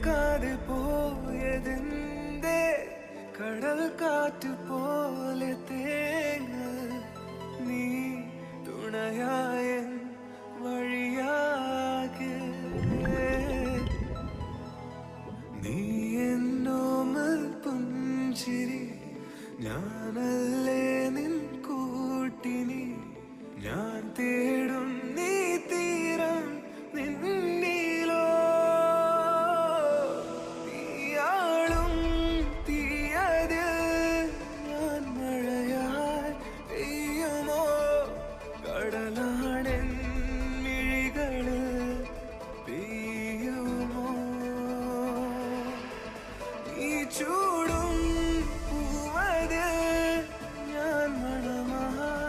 കേൾക്കാതെ പോയതെന്തേ കടൽ കാറ്റ് പോലെ തേങ്ങൽ നീ തുണയായ വഴിയാകെ നീ എന്നോമൽ പുഞ്ചിരി ഞാനല്ലേ നിൻ കൂട്ടിനി ഞാൻ തേടും നീ തീരം നിന്നിലോ തീയാളും തീയതിൽ ഞാൻ മഴയായി പെയ്യുമോ കടലാണെൻ മിഴികളിൽ പെയ്യുമോ നീ